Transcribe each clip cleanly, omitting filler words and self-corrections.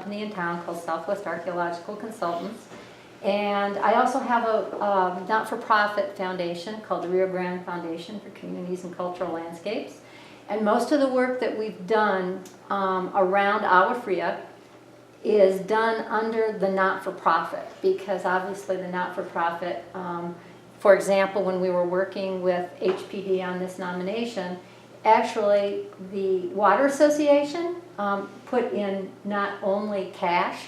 company in town called Southwest Archaeological Consultants. And I also have a not-for-profit foundation called the Rio Grande Foundation for Communities and Cultural Landscapes. And most of the work that we've done around Agua Fria is done under the not-for-profit, because obviously the not-for-profit, for example, when we were working with HPD on this nomination, actually the Water Association put in not only cash,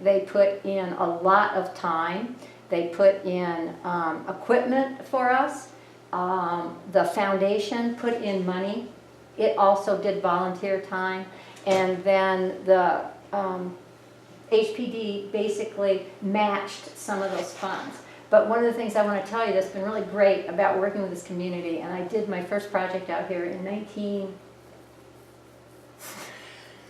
they put in a lot of time, they put in equipment for us, the foundation put in money, it also did volunteer time, and then the HPD basically matched some of those funds. But one of the things I want to tell you that's been really great about working with this community, and I did my first project out here in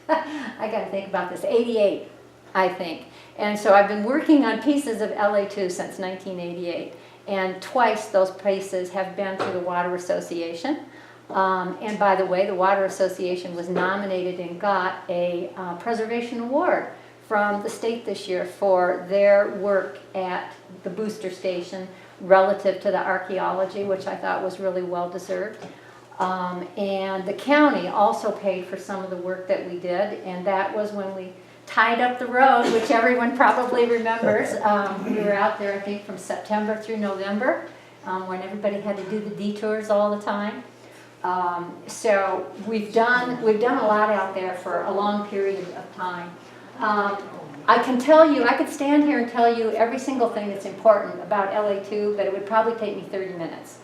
I got to think about this, 88, I think. And so I've been working on pieces of LA2 since 1988. And twice those places have been through the Water Association. And by the way, the Water Association was nominated and got a preservation award from the state this year for their work at the booster station relative to the archaeology, which I thought was really well deserved. And the county also paid for some of the work that we did, and that was when we tied up the road, which everyone probably remembers. We were out there, I think, from September through November, when everybody had to do the detours all the time. So we've done a lot out there for a long period of time. I can tell you, I could stand here and tell you every single thing that's important about LA2, but it would probably take me 30 minutes.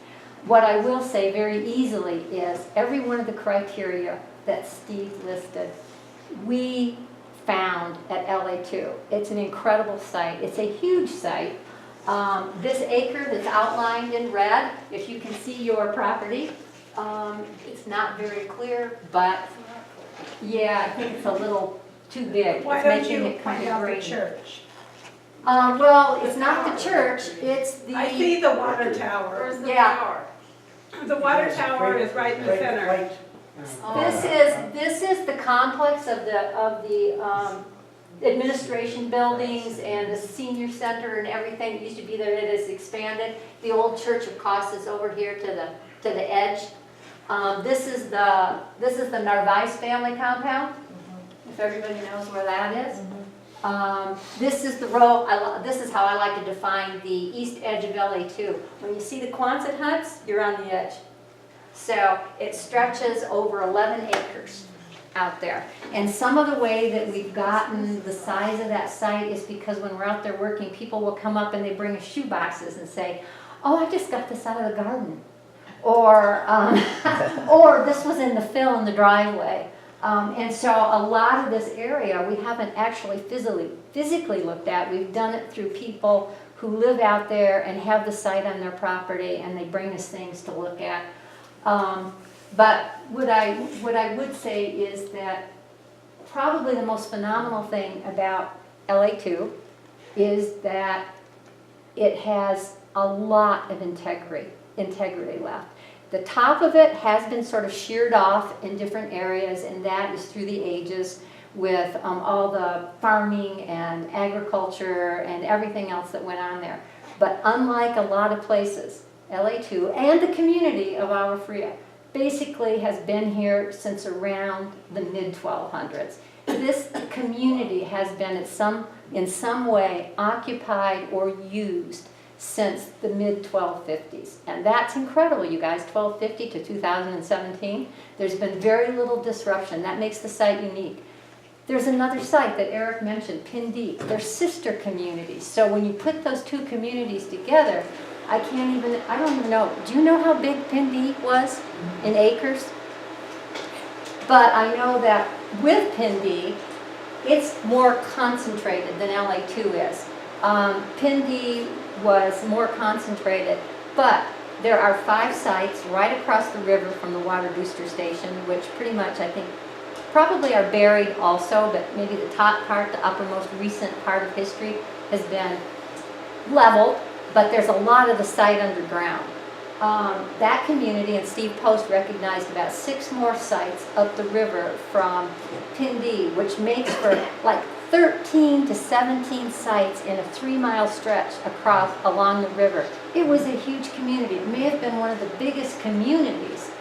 What I will say very easily is every one of the criteria that Steve listed, we found at LA2. It's an incredible site. It's a huge site. This acre that's outlined in red, if you can see your property, it's not very clear, but yeah, I think it's a little too big. Why it's don't making you it kind point of out the grainy. church? Well, it's not the church, it's the... I see the water tower. Where's the Yeah. tower? The water tower is right in the center. This is the complex of the administration buildings and the senior center and everything that used to be there that has expanded. The old Church of Cost is over here to the edge. This is the Narvaez family compound, if everybody knows where that is. This is the row. This is how I like to define the east edge of LA2. When you see the Quonset huts, you're on the edge. So it stretches over 11 acres out there. And some of the way that we've gotten the size of that site is because when we're out there working, people will come up and they bring us shoe boxes and say, "Oh, I just got this out of the garden," or or "This was in the fill in the driveway." And so a lot of this area we haven't actually physically looked at. We've done it through people who live out there and have the site on their property, and they bring us things to look at. But what I would say is that probably the most phenomenal thing about LA2 is that it has a lot of integrity left. The top of it has been sort of sheared off in different areas, and that is through the ages with all the farming and agriculture and everything else that went on there. But unlike a lot of places, LA2 and the community of Agua Fria basically has been here since around the mid-1200s. This community has been in some way occupied or used since the mid-1250s. And that's incredible, you guys, 1250 to 2017. There's been very little disruption. That makes the site unique. There's another site that Eric mentioned, Pindi. They're sister communities. So when you put those two communities together, I don't even know. Do you know how big Pindi was in acres? But I know that with Pindi, it's more concentrated than LA2 is. Pindi was more concentrated, but there are 5 sites right across the river from the water booster station, which pretty much, I think, probably are buried also, but maybe the top part, the uppermost recent part of history has been leveled, but there's a lot of the site underground. That community, and Steve Post recognized about 6 more sites up the river from Pindi, which makes for like 13 to 17 sites in a 3-mile stretch along the river. It was a huge community. It may have been one of the biggest communities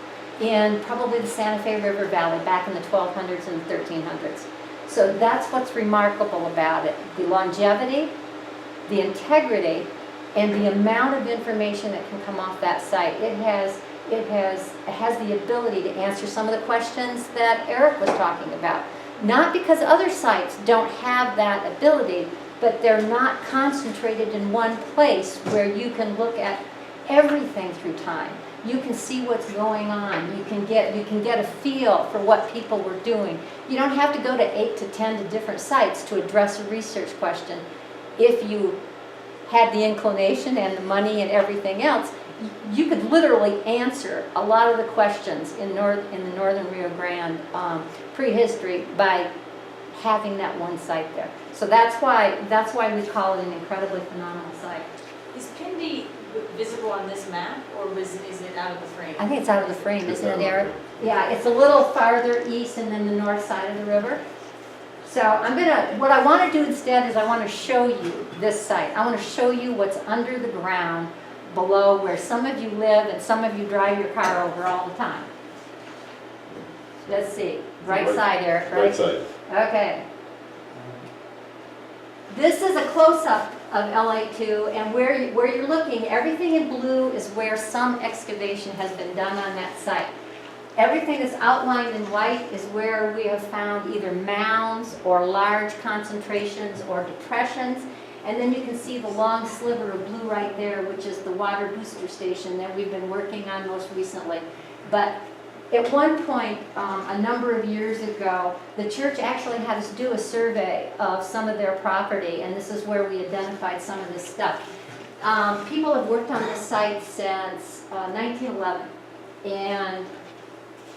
in probably the Santa Fe River Valley back in the 1200s and 1300s. So that's what's remarkable about it. The longevity, the integrity, and the amount of information that can come off that site. It has the ability to answer some of the questions that Eric was talking about. Not because other sites don't have that ability, but they're not concentrated in one place where you can look at everything through time. You can see what's going on. You can get a feel for what people were doing. You don't have to go to 8 to 10 different sites to address a research question. If you had the inclination and the money and everything else, you could literally answer a lot of the questions in the northern Rio Grande prehistory by having that one site there. So that's why we call it an incredibly phenomenal site. Is Pindi visible on this map, or is it out of the frame? I think it's out of the frame, isn't it, Eric? Yeah, it's a little farther east and then the north side of the river. So what I want to do instead is I want to show you this site. I want to show you what's under the ground below where some of you live and some of you drive your car over all the time. Let's see. Right side, Eric, right? Right side. Okay. This is a close-up of LA2, and where you're looking, everything in blue is where some excavation has been done on that site. Everything that's outlined in white is where we have found either mounds or large concentrations or depressions. And then you can see the long sliver of blue right there, which is the water booster station that we've been working on most recently. But at one point, a number of years ago, the church actually had us do a survey of some of their property, and this is where we identified some of this stuff. People have worked on this site since 1911, and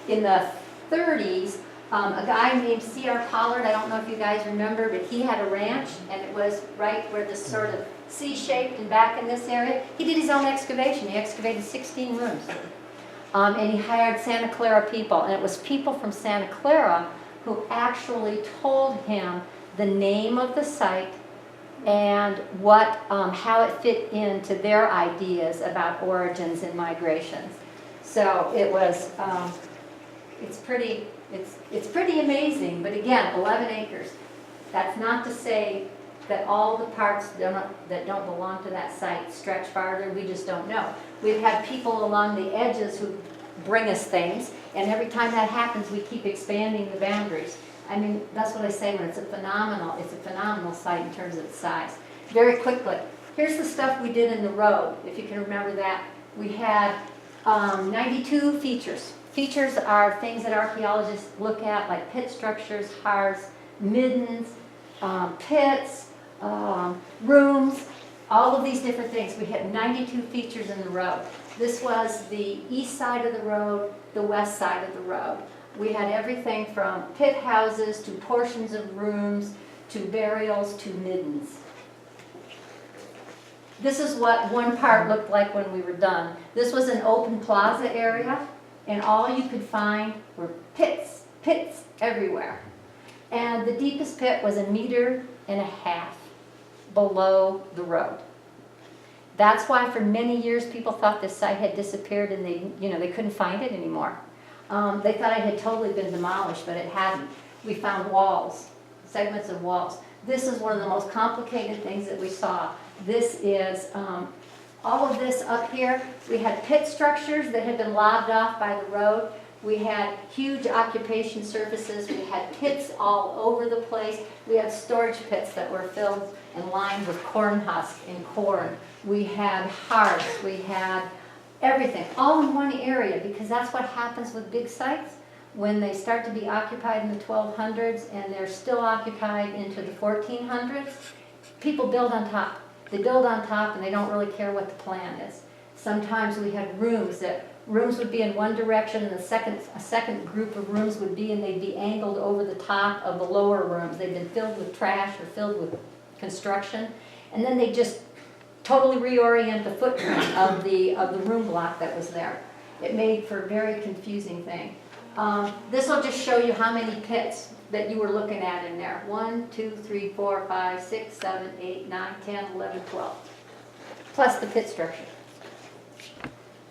in the 30s, a guy named C.R. Pollard, I don't know if you guys remember, but he had a ranch, and it was right where this sort of C-shaped and back in this area. He did his own excavation. He excavated 16 rooms. And he hired Santa Clara people, and it was people from Santa Clara who actually told him the name of the site and how it fit into their ideas about origins and migrations. So it was, it's pretty amazing, but again, 11 acres. That's not to say that all the parts that don't belong to that site stretch farther. We just don't know. We've had people along the edges who bring us things, and every time that happens, we keep expanding the boundaries. I mean, that's what I say when it's a phenomenal site in terms of its size. Very quickly, here's the stuff we did in the road, if you can remember that. We had 92 features. Features are things that archaeologists look at, like pit structures, hearths, middens, pits, rooms, all of these different things. We had 92 features in the road. This was the east side of the road, the west side of the road. We had everything from pit houses to portions of rooms to burials to middens. This is what one part looked like when we were done. This was an open plaza area, and all you could find were pits everywhere. And the deepest pit was 1.5 meters below the road. That's why for many years people thought this site had disappeared and they couldn't find it anymore. They thought it had totally been demolished, but it hadn't. We found walls, segments of walls. This is one of the most complicated things that we saw. This is all of this up here. We had pit structures that had been lobbed off by the road. We had huge occupation surfaces. We had pits all over the place. We had storage pits that were filled and lined with corn husk and corn. We had hearths. We had everything, all in one area, because that's what happens with big sites. When they start to be occupied in the 1200s and they're still occupied into the 1400s, people build on top. They build on top and they don't really care what the plan is. Sometimes we had rooms would be in one direction and a second group of rooms would be, and they'd be angled over the top of the lower rooms. They'd been filled with trash or filled with construction, and then they just totally reorient the footprint of the room block that was there. It made for a very confusing thing. This will just show you how many pits. that you were looking at in there. 1, 2, 3, 4, 5, 6, 7, 8, 9, 10, 11, 12. Plus the pit structure.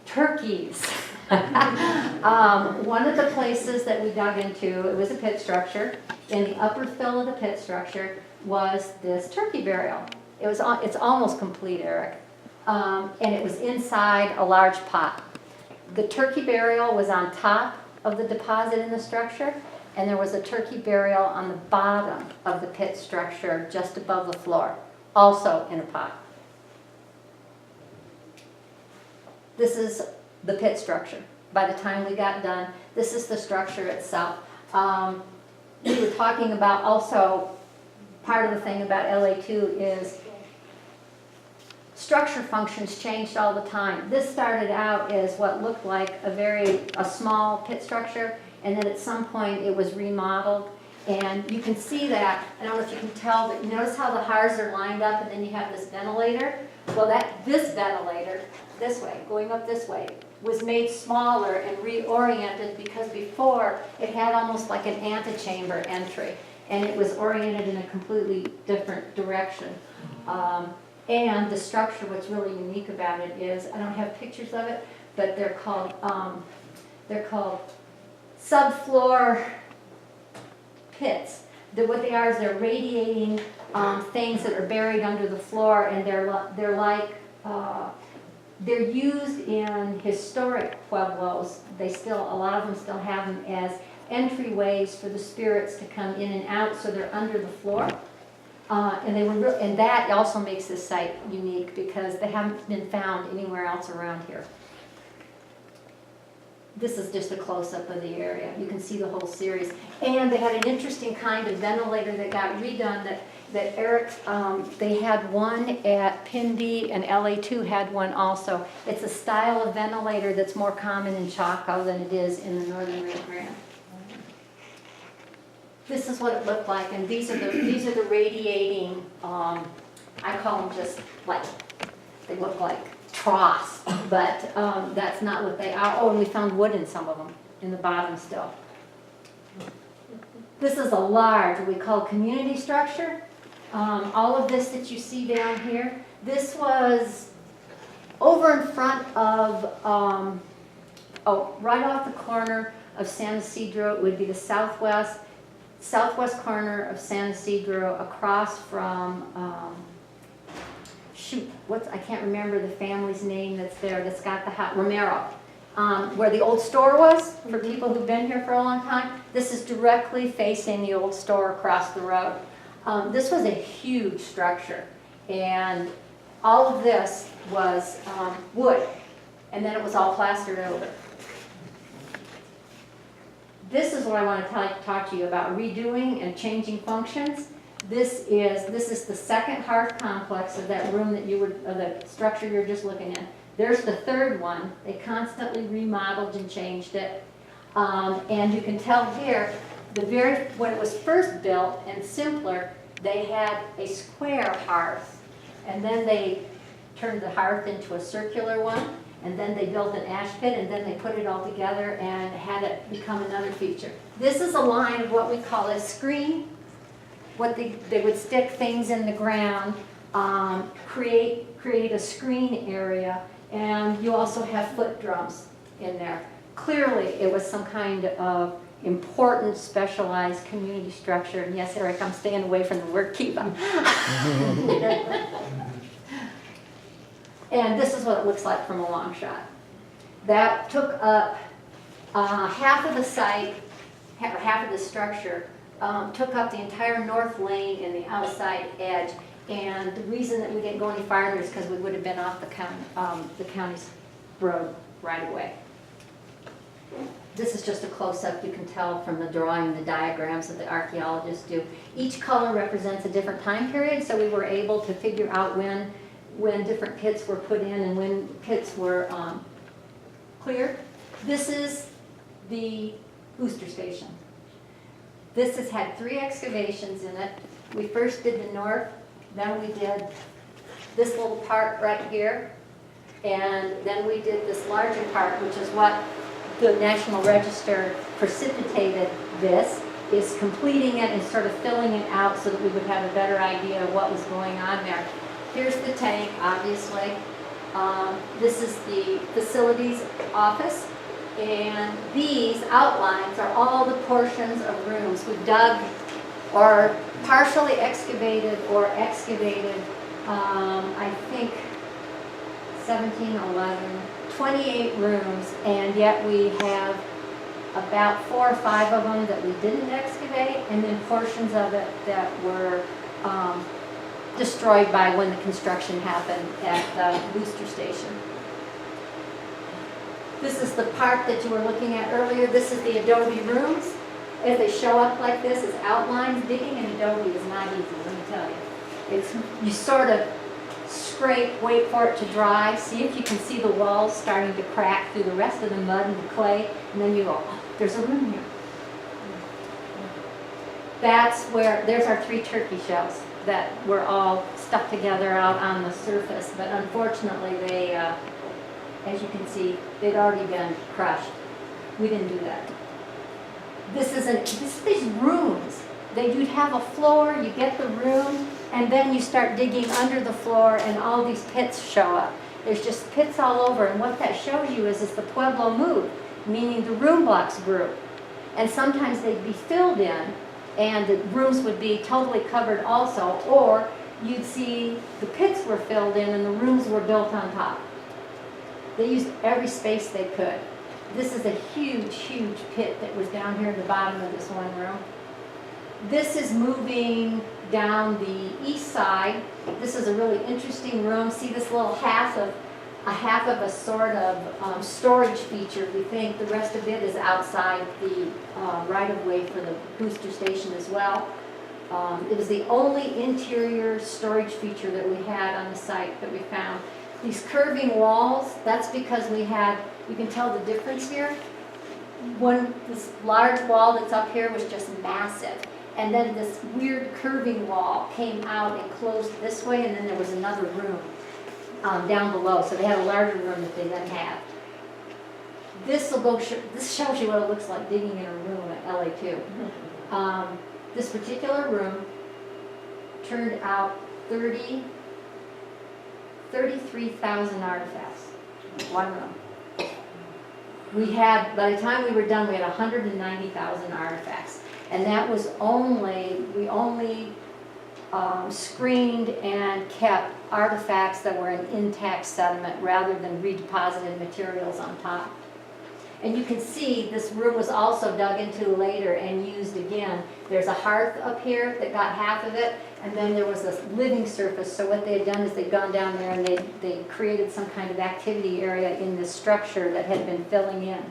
Turkeys. One of the places that we dug into, it was a pit structure. In the upper fill of the pit structure was this turkey burial. It's almost complete, Eric. And it was inside a large pot. The turkey burial was on top of the deposit in the structure, and there was a turkey burial on the bottom of the pit structure just above the floor, also in a pot. This is the pit structure. By the time we got done, this is the structure itself. We were talking about also, part of the thing about LA2 is structure functions changed all the time. This started out as what looked like a small pit structure, and then at some point it was remodeled. And you can see that, I don't know if you can tell, but you notice how the hearths are lined up and then you have this ventilator? Well, this ventilator, this way, going up this way, was made smaller and reoriented because before it had almost like an antechamber entry, and it was oriented in a completely different direction. And the structure, what's really unique about it is, I don't have pictures of it, but they're called subfloor pits. What they are is they're radiating things that are buried under the floor, and they're used in historic pueblos. A lot of them still have them as entryways for the spirits to come in and out, so they're under the floor. And that also makes this site unique because they haven't been found anywhere else around here. This is just a close-up of the area. You can see the whole series. And they had an interesting kind of ventilator that got redone that Eric, they had one at Pindy, and LA2 had one also. It's a style of ventilator that's more common in Chaco than it is in the northern Rio Grande. This is what it looked like, and these are the radiating, I call them just like, they look like troughs, but that's not what they are. Oh, and we found wood in some of them, in the bottom still. This is a large, what we call community structure. All of this that you see down here, this was over in front of, right off the corner of San Isidro. It would be the southwest corner of San Isidro, across from, I can't remember the family's name that's there, that's got the house, Romero, where the old store was, for people who've been here for a long time. This is directly facing the old store across the road. This was a huge structure, and all of this was wood, and then it was all plastered over. This is what I want to talk to you about, redoing and changing functions. This is the second hearth complex of that room that of the structure you're just looking at. There's the third one. They constantly remodeled and changed it. And you can tell here, when it was first built and simpler, they had a square hearth. And then they turned the hearth into a circular one. And then they built an ash pit, and then they put it all together and had it become another feature. This is a line of what we call a screen. They would stick things in the ground, create a screen area, and you also have foot drums in there. Clearly, it was some kind of important, specialized community structure. And yes, Eric, I'm staying away from the word kiva. And this is what it looks like from a long shot. That took up half of the site, half of the structure, took up the entire north lane and the outside edge. And the reason that we didn't go any farther is because we would have been off the county's road right away. This is just a close-up. You can tell from the drawing, the diagrams that the archaeologists do. Each color represents a different time period, so we were able to figure out when different pits were put in and when pits were cleared. This is the booster station. This has had 3 excavations in it. We first did the north, then we did this little part right here, and then we did this larger part, which is what the National Register precipitated this. is completing it and sort of filling it out so that we would have a better idea of what was going on there. Here's the tank, obviously. This is the facilities office. And these outlines are all the portions of rooms we dug or partially excavated or excavated, I think 17, 11, 28 rooms, and yet we have about 4 or 5 of them that we didn't excavate, and then portions of it that were destroyed by when the construction happened at the booster station. This is the part that you were looking at earlier. This is the adobe rooms. If they show up like this as outlines, digging in adobe is not easy, let me tell you. It's, you sort of scrape, wait for it to dry, see if you can see the walls starting to crack through the rest of the mud and the clay, and then you go, oh, there's a room here. That's where, there's our 3 turkey shells that were all stuck together out on the surface, but unfortunately they, as you can see, they'd already been crushed. We didn't do that. This is these rooms. You'd have a floor, you get the room, and then you start digging under the floor and all these pits show up. There's just pits all over, and what that shows you is the pueblo moved, meaning the room blocks grew. And sometimes they'd be filled in, and the rooms would be totally covered also, or you'd see the pits were filled in and the rooms were built on top. They used every space they could. This is a huge, huge pit that was down here at the bottom of this one room. This is moving down the east side. This is a really interesting room. See this little half of a sort of storage feature. We think the rest of it is outside the right-of-way for the booster station as well. It was the only interior storage feature that we had on the site that we found. These curving walls, that's because we had, you can tell the difference here. This large wall that's up here was just massive. And then this weird curving wall came out and closed this way, and then there was another room down below. So they had a larger room that they then had. This shows you what it looks like digging in a room at LA2. This particular room turned out 33,000 artifacts, one room. We had, by the time we were done, we had 190,000 artifacts. And that was we only screened and kept artifacts that were in intact sediment rather than redeposited materials on top. And you can see this room was also dug into later and used again. There's a hearth up here that got half of it, and then there was a living surface. So what they had done is they'd gone down there and they created some kind of activity area in this structure that had been filling in.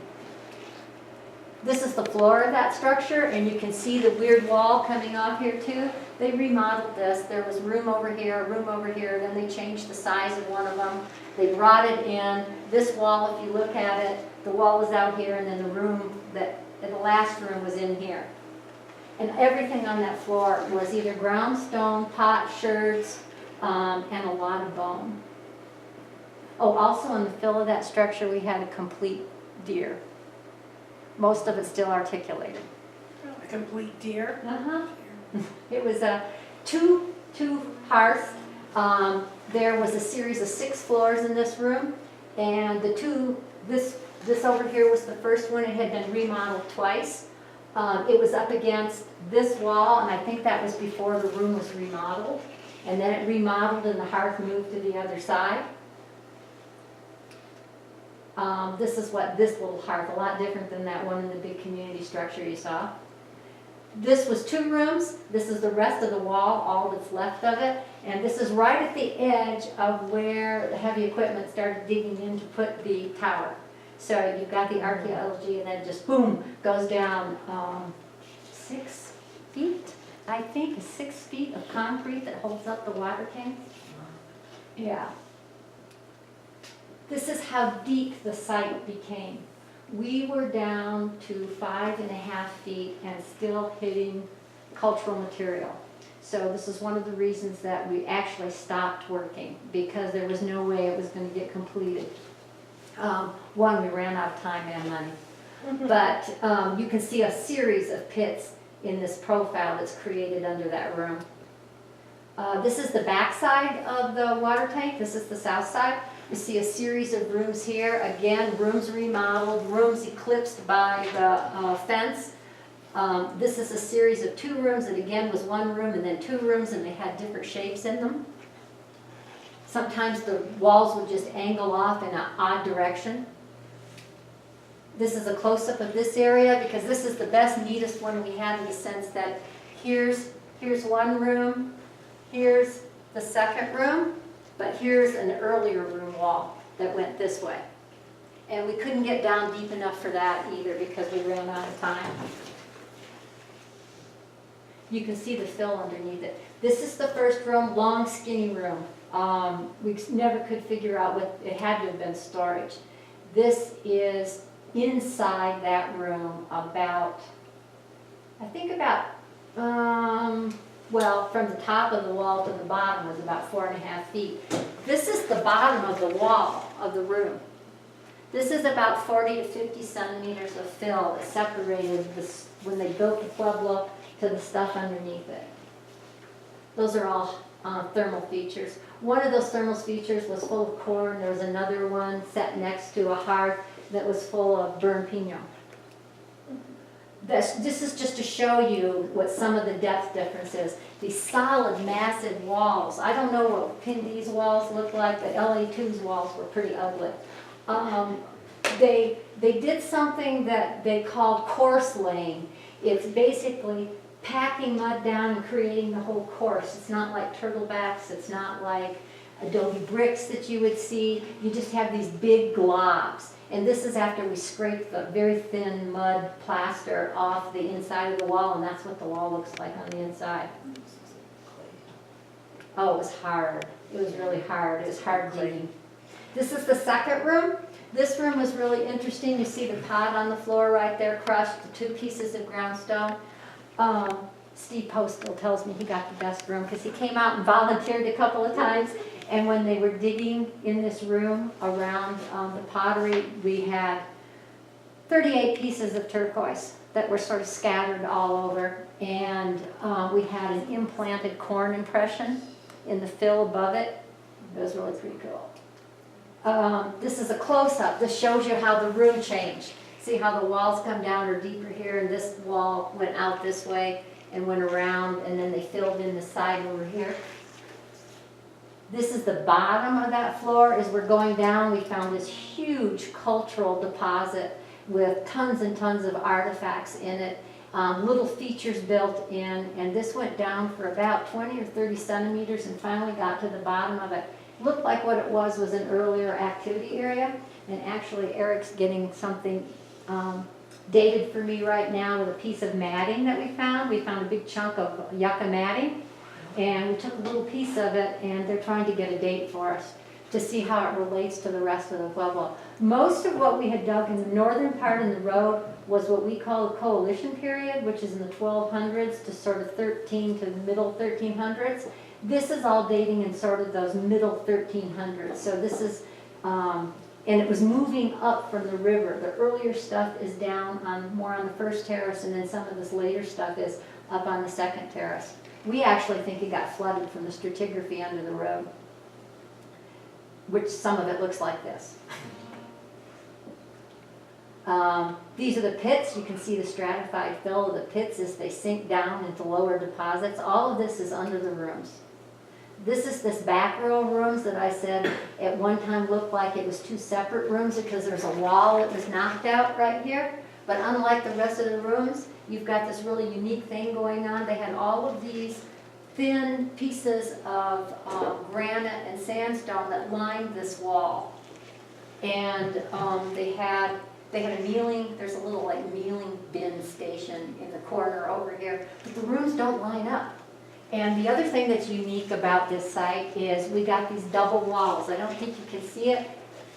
This is the floor of that structure, and you can see the weird wall coming off here too. They remodeled this. There was room over here, then they changed the size of one of them. They brought it in. This wall, if you look at it, the wall was out here, and then the last room was in here. And everything on that floor was either ground stone, potsherds, and a lot of bone. Oh, also in the fill of that structure, we had a complete deer. Most of it still articulated. A complete deer. It was two hearths. There was a series of 6 floors in this room, and this over here was the first one. It had been remodeled twice. It was up against this wall, and I think that was before the room was remodeled. And then it remodeled and the hearth moved to the other side. This is what this little hearth, a lot different than that one in the big community structure you saw. This was 2 rooms. This is the rest of the wall, all that's left of it. And this is right at the edge of where the heavy equipment started digging in to put the tower. So you've got the archaeology, and then just boom, goes down 6 feet, I think, 6 feet of concrete that holds up the water tank. Yeah. This is how deep the site became. We were down to 5.5 feet and still hitting cultural material. So this is one of the reasons that we actually stopped working, because there was no way it was going to get completed. One, we ran out of time and money. But you can see a series of pits in this profile that's created under that room. This is the back side of the water tank. This is the south side. You see a series of rooms here. Again, rooms remodeled, rooms eclipsed by the fence. This is a series of 2 rooms that again was 1 room and then 2 rooms, and they had different shapes in them. Sometimes the walls would just angle off in an odd direction. This is a close-up of this area because this is the best, neatest one we had in the sense that here's 1 room, here's the second room, but here's an earlier room wall that went this way. And we couldn't get down deep enough for that either because we ran out of time. You can see the fill underneath it. This is the first room, long skinny room. We never could figure out what, it had to have been storage. This is inside that room about, I think about, well, from the top of the wall to the bottom was about 4.5 feet. This is the bottom of the wall of the room. This is about 40 to 50 centimeters of fill that separated this, when they built the Pueblo, to the stuff underneath it. Those are all thermal features. One of those thermal features was full of corn. There was another one set next to a hearth that was full of burned pinon. This is just to show you what some of the depth difference is. These solid, massive walls. I don't know what Pindy's walls look like, but LA2's walls were pretty ugly. They did something that they called course laying. It's basically packing mud down and creating the whole course. It's not like turtlebacks. It's not like adobe bricks that you would see. You just have these big globs. And this is after we scraped the very thin mud plaster off the inside of the wall, and that's what the wall looks like on the inside. Oh, it was hard. It was really hard. It was hard digging. This is the second room. This room was really interesting. You see the pot on the floor right there, crushed, the 2 pieces of ground stone. Steve Postal tells me he got the best room because he came out and volunteered a couple of times. And when they were digging in this room around the pottery, we had 38 pieces of turquoise that were sort of scattered all over. And we had an implanted corn impression in the fill above it. It was really pretty cool. This is a close-up. This shows you how the room changed. See how the walls come down or deeper here, and this wall went out this way and went around, and then they filled in the side over here. This is the bottom of that floor. As we're going down, we found this huge cultural deposit with tons and tons of artifacts in it, little features built in, and this went down for about 20 or 30 centimeters and finally got to the bottom of it. Looked like what it was an earlier activity area, and actually Eric's getting something dated for me right now with a piece of matting that we found. We found a big chunk of yucca matting, and we took a little piece of it, and they're trying to get a date for us to see how it relates to the rest of the Pueblo. Most of what we had dug in the northern part of the road was what we call the Coalition period, which is in the 1200s to sort of 13 to the middle 1300s. This is all dating in sort of those middle 1300s. So this is, and it was moving up from the river. The earlier stuff is down on more on the first terrace, and then some of this later stuff is up on the second terrace. We actually think it got flooded from the stratigraphy under the road, which some of it looks like this. These are the pits. You can see the stratified fill of the pits as they sink down into lower deposits. All of this is under the rooms. This is this back row of rooms that I said at one time looked like it was 2 separate rooms because there's a wall that was knocked out right here. But unlike the rest of the rooms, you've got this really unique thing going on. They had all of these thin pieces of granite and sandstone that lined this wall. And they had a mealing, there's a little like mealing bin station in the corner over here, but the rooms don't line up. And the other thing that's unique about this site is we got these double walls. I don't think you can see it.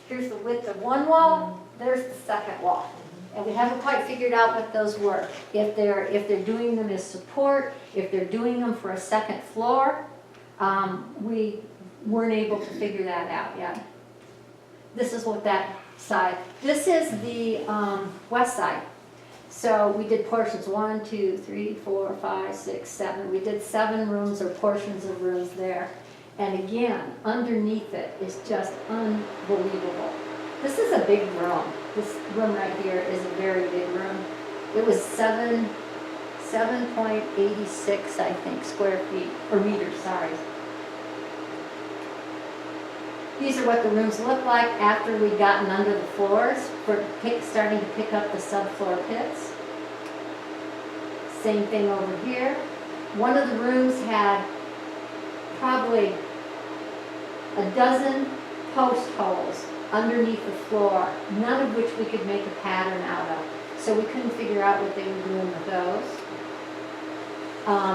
Here's the width of one wall, there's the second wall. And we haven't quite figured out what those were. If they're doing them as support, if they're doing them for a second floor, we weren't able to figure that out yet. This is what that side. This is the west side. So we did portions, 1, 2, 3, 4, 5, 6, 7. We did 7 rooms or portions of rooms there. And again, underneath it is just unbelievable. This is a big room. This room right here is a very big room. It was 7.86, I think, square feet, or meters, sorry. These are what the rooms look like after we'd gotten under the floors. We're starting to pick up the subfloor pits. Same thing over here. One of the rooms had probably a dozen post holes underneath the floor, none of which we could make a pattern out of. So we couldn't figure out what they were doing with those.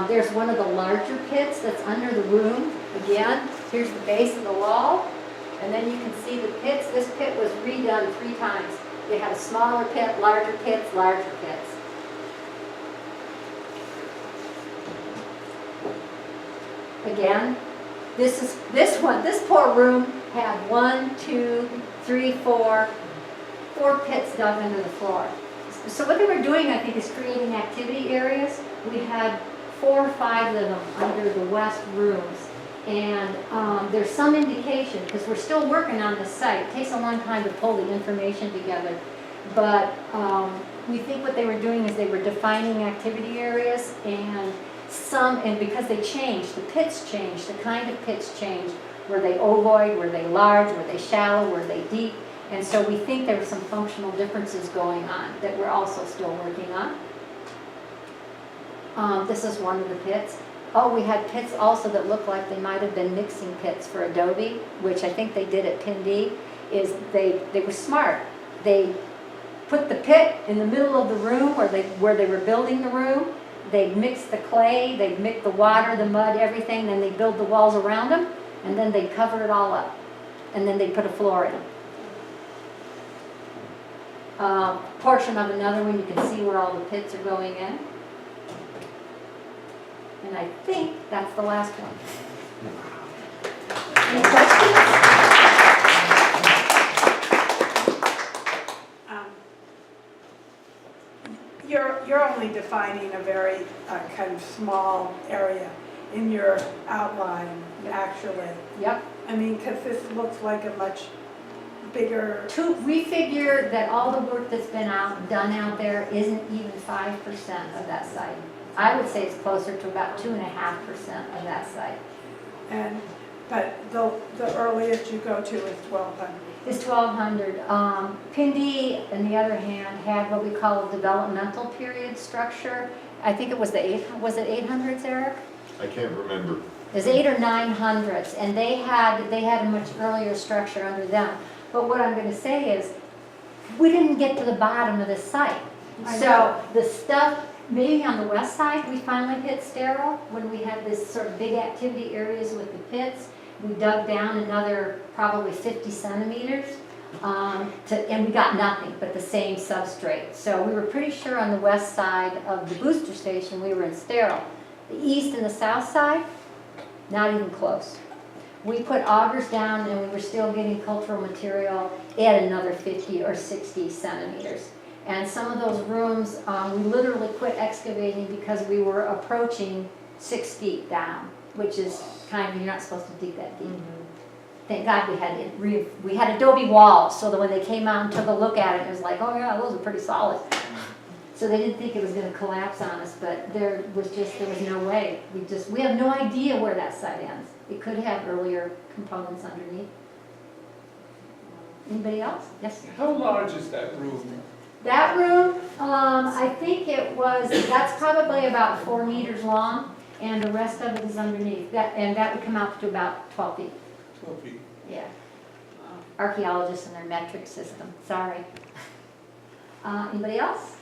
There's one of the larger pits that's under the room. Again, here's the base of the wall. And then you can see the pits. This pit was redone 3 times. They had a smaller pit, larger pits, larger pits. Again, this poor room had 1, 2, 3, 4 pits dug into the floor. So what they were doing, I think, is creating activity areas. We had 4 or 5 of them under the west rooms. And there's some indication, because we're still working on this site, it takes a long time to pull the information together, but we think what they were doing is they were defining activity areas, and because they changed, the pits changed, the kind of pits changed. Were they ovoid, were they large, were they shallow, were they deep? And so we think there were some functional differences going on that we're also still working on. This is one of the pits. Oh, we had pits also that looked like they might have been mixing pits for adobe, which I think they did at Pindi, is they were smart. They put the pit in the middle of the room where they were building the room. They'd mix the clay, they'd mix the water, the mud, everything, then they'd build the walls around them, and then they'd cover it all up. And then they'd put a floor in. Portion of another one, you can see where all the pits are going in. And I think that's the last one. Any questions? You're only defining a very kind of small area in your outline, actually. Yep. I mean, because this looks like a much bigger. We figure that all the work that's been done out there isn't even 5% of that site. I would say it's closer to about 2.5% of that site. But the earliest you go to is 1200. It's 1200. Pindi, on the other hand, had what we call a developmental period structure. I think it was was it 800s, Eric? I can't remember. It was 800s or 900s, and they had a much earlier structure under them. But what I'm going to say is, we didn't get to the bottom of the site. So the stuff, maybe on the west side, we finally hit sterile when we had this sort of big activity areas with the pits. We dug down another probably 50 centimeters, and we got nothing but the same substrate. So we were pretty sure on the west side of the booster station we were in sterile. The east and the south side, not even close. We put augers down and we were still getting cultural material at another 50 or 60 centimeters. And some of those rooms, we literally quit excavating because we were approaching 6 feet down, which is kind of, you're not supposed to dig that deep. Thank God we had adobe walls, so that when they came out and took a look at it, it was like, oh yeah, those are pretty solid. So they didn't think it was going to collapse on us, but there was no way. We have no idea where that site ends. It could have earlier components underneath. Anybody else? Yes? How large is that room? That room, I think that's probably about 4 meters long, and the rest of it is underneath. That would come out to about 12 feet. 12 feet. Yeah. Archaeologists and their metric system, sorry. Anybody else?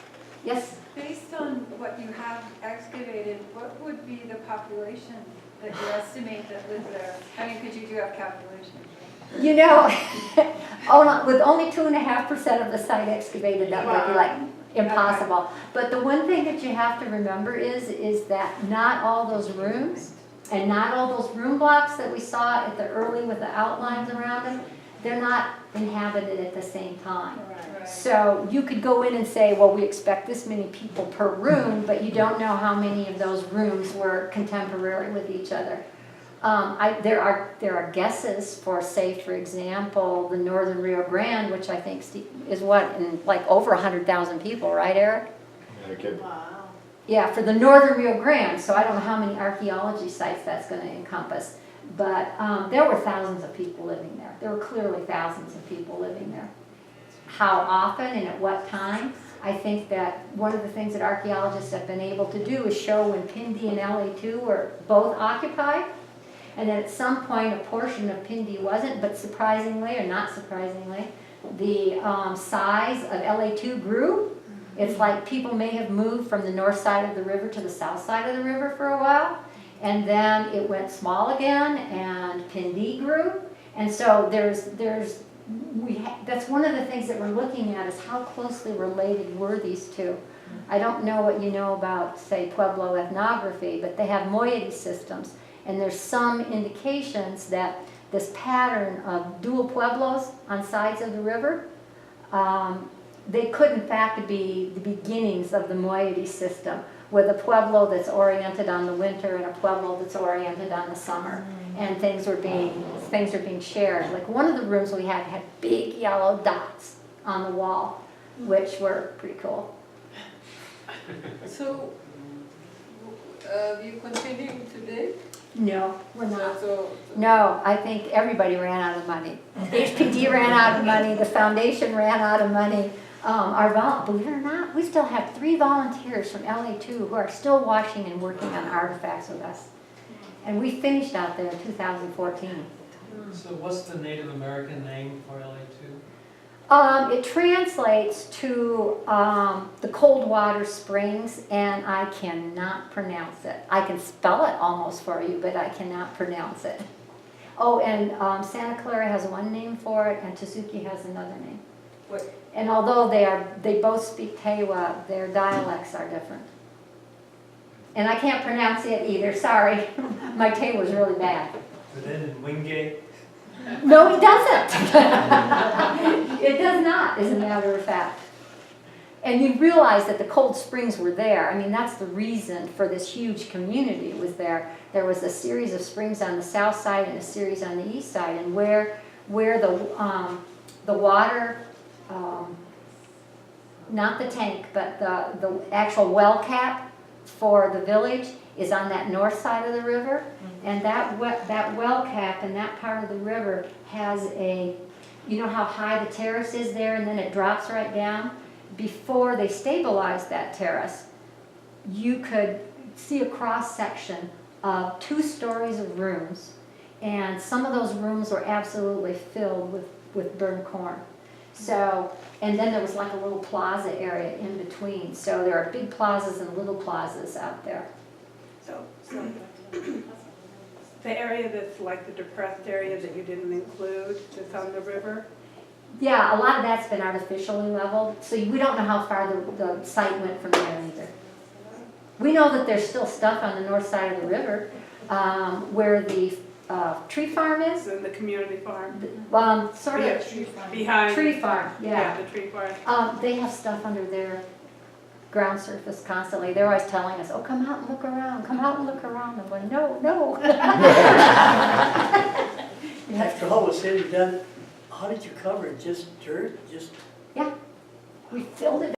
Yes? Based on what you have excavated, what would be the population that you estimate that lives there? I mean, because you do have calculations. You know, with only 2.5% of the site excavated, that would be like impossible. But the one thing that you have to remember is that not all those rooms and not all those room blocks that we saw at the early with the outlines around them, they're not inhabited at the same time. Right. So you could go in and say, well, we expect this many people per room, but you don't know how many of those rooms were contemporary with each other. There are guesses for, say, for example, the Northern Rio Grande, which I think is what, in like over 100,000 people, right, Eric? Wow. Yeah, for the Northern Rio Grande, so I don't know how many archaeology sites that's going to encompass. But there were thousands of people living there. There were clearly thousands of people living there. How often and at what time? I think that one of the things that archaeologists have been able to do is show when Pindi and LA2 were both occupied. And then at some point, a portion of Pindi wasn't, but surprisingly, or not surprisingly, the size of LA2 grew. It's like people may have moved from the north side of the river to the south side of the river for a while. And then it went small again, and Pindi grew. And so that's one of the things that we're looking at, is how closely related were these two. I don't know what you know about, say, Pueblo ethnography, but they have moiety systems. And there's some indications that this pattern of dual pueblos on sides of the river, they could in fact be the beginnings of the moiety system, with a pueblo that's oriented on the winter and a pueblo that's oriented on the summer. And things are being shared. Like one of the rooms we had big yellow dots on the wall, which were pretty cool. So, you continuing today? No, we're not. So, No, I think everybody ran out of money. HPD ran out of money, the foundation ran out of money. Believe it or not, we still have 3 volunteers from LA2 who are still washing and working on artifacts with us. And we finished out there in 2014. So what's the Native American name for LA2? It translates to the cold water springs, and I cannot pronounce it. I can spell it almost for you, but I cannot pronounce it. Oh, and Santa Clara has one name for it, and Tezuki has another name. What? And although they both speak Tewa, their dialects are different. And I can't pronounce it either, sorry. My Tewa is really bad. But then in Wingate? No, it doesn't. It does not, as a matter of fact. And you realize that the cold springs were there. I mean, that's the reason for this huge community was there. There was a series of springs on the south side and a series on the east side. And where the water, not the tank, but the actual well cap for the village is on that north side of the river. And that well cap in that part of the river has you know how high the terrace is there, and then it drops right down? Before they stabilized that terrace, you could see a cross section of 2 stories of rooms, and some of those rooms were absolutely filled with burned corn. So, and then there was like a little plaza area in between. So there are big plazas and little plazas out there. So the area that's like the depressed area that you didn't include, that's on the river? Yeah, a lot of that's been artificially leveled, so we don't know how far the site went from there either. We know that there's still stuff on the north side of the river where the tree farm is. In the community farm? Sort Yeah, of. behind. Tree farm, yeah. The tree farm. They have stuff under their ground surface constantly. They're always telling us, oh, come out and look around, come out and look around. I'm going, no. After all was said and done, how did you cover it? Just dirt? Yeah, we filled it